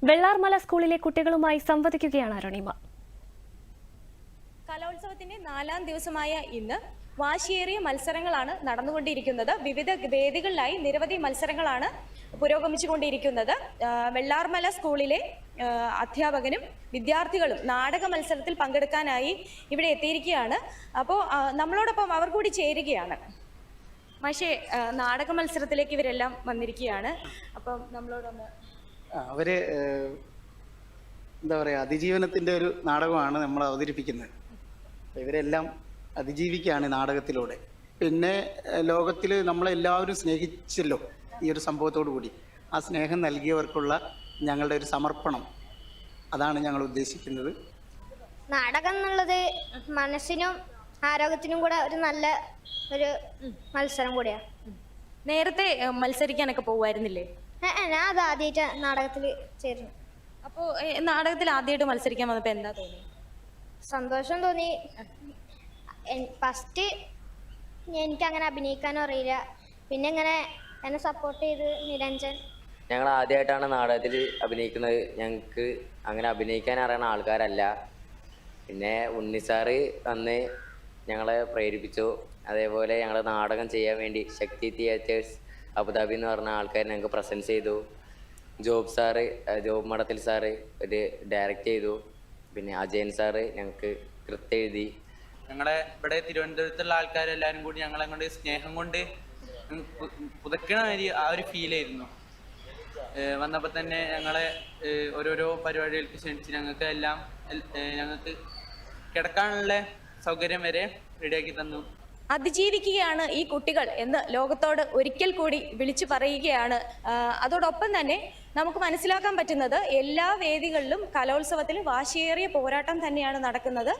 വെള്ളാർമല സ്കൂളിലെ കുട്ടികളുമായി സംവദിക്കുകയാണ് അരുണിമ. കലോത്സവത്തിന്റെ 4ാം ദിവസമായ ഇന്ന് വാശിയേറിയ മത്സരങ്ങളാണ് നടന്നുകൊണ്ടിരിക്കുന്നത്. വിവിധ വേദികളിലായി നിരവധി മത്സരങ്ങളാണ് പുരോഗമിച്ചുകൊണ്ടിരിക്കുന്നത്. വെള്ളാർമല സ്കൂളിലെ അധ്യാപകനും വിദ്യാർത്ഥികളും നാടക മത്സരത്തിൽ പങ്കെടുക്കാനായി ഇവിടെ എത്തിയിരിക്കുകയാണ്. അപ്പോൾ നമ്മളോടൊപ്പം അവർ കൂടി ചേരുകയാണ്. പക്ഷേ നാടക മത്സരത്തിലേക്ക് ഇവരെല്ലാം വന്നിരിക്കുകയാണ്. അപ്പം നമ്മളോടൊന്ന് അവര് എന്താ പറയുക, അതിജീവനത്തിൻ്റെ ഒരു നാടകമാണ് നമ്മൾ അവതരിപ്പിക്കുന്നത്. ഇവരെല്ലാം അതിജീവിക്കുകയാണ് നാടകത്തിലൂടെ. പിന്നെ ലോകത്തിൽ നമ്മളെല്ലാവരും സ്നേഹിച്ചല്ലോ ഈ ഒരു സംഭവത്തോടു കൂടി. ആ സ്നേഹം നൽകിയവർക്കുള്ള ഞങ്ങളുടെ ഒരു സമർപ്പണം, അതാണ് ഞങ്ങൾ ഉദ്ദേശിക്കുന്നത്. നാടകം എന്നുള്ളത് മനസ്സിനും ആരോഗ്യത്തിനും കൂടെ ഒരു നല്ല ഒരു മത്സരം കൂടിയാണ്. നേരത്തെ മത്സരിക്കാനൊക്കെ പോകുമായിരുന്നില്ലേ? ഞാൻ അത് ആദ്യമായിട്ട് നാടകത്തിൽ ചേർന്നു. അപ്പോൾ നാടകത്തിൽ ആദ്യമായിട്ട് മത്സരിക്കാൻ വന്നപ്പോൾ എന്താ തോന്നി? സന്തോഷം തോന്നി. ഫസ്റ്റ് എനിക്ക് അങ്ങനെ അഭിനയിക്കാനും അറിയില്ല. പിന്നെ ഇങ്ങനെ എന്നെ സപ്പോർട്ട് ചെയ്ത് നിരഞ്ജൻ. ഞങ്ങൾ ആദ്യമായിട്ടാണ് നാടകത്തിൽ അഭിനയിക്കുന്നത്. ഞങ്ങൾക്ക് അങ്ങനെ അഭിനയിക്കാൻ അറിയുന്ന ആൾക്കാരല്ല. പിന്നെ ഉണ്ണിസാറ് അന്ന് ഞങ്ങളെ പ്രേരിപ്പിച്ചു. അതേപോലെ ഞങ്ങൾ നാടകം ചെയ്യാൻ വേണ്ടി ശക്തി തിയേറ്റേഴ്സ് അബുദാബി എന്ന് പറഞ്ഞ ആൾക്കാർ ഞങ്ങൾക്ക് പ്രസൻസ് ചെയ്തു. ജോബ് മഠത്തിൽ സാറ് ഒരു ഡയറക്റ്റ് ചെയ്തു. പിന്നെ അജയൻ സാറ് ഞങ്ങൾക്ക് കൃത്യം എഴുതി. ഞങ്ങളെ ഇവിടെ തിരുവനന്തപുരത്തുള്ള ആൾക്കാരെല്ലാവരും കൂടി ഞങ്ങളെ കൊണ്ട് സ്നേഹം കൊണ്ട് പുതുക്കണ ആ ഒരു ഫീലായിരുന്നു. വന്നപ്പോൾ തന്നെ ഞങ്ങളെ ഓരോരോ പരിപാടികൾക്ക് ക്ഷണിച്ച് ഞങ്ങൾക്ക് കിടക്കാനുള്ള സൗകര്യം വരെ റെഡിയാക്കി തന്നു. അതിജീവിക്കുകയാണ് ഈ കുട്ടികൾ എന്ന് ലോകത്തോട് ഒരിക്കൽ കൂടി വിളിച്ചു പറയുകയാണ്. അതോടൊപ്പം തന്നെ നമുക്ക് മനസ്സിലാക്കാൻ പറ്റുന്നത് എല്ലാ വേദികളിലും കലോത്സവത്തിൽ വാശിയേറിയ പോരാട്ടം തന്നെയാണ് നടക്കുന്നത്.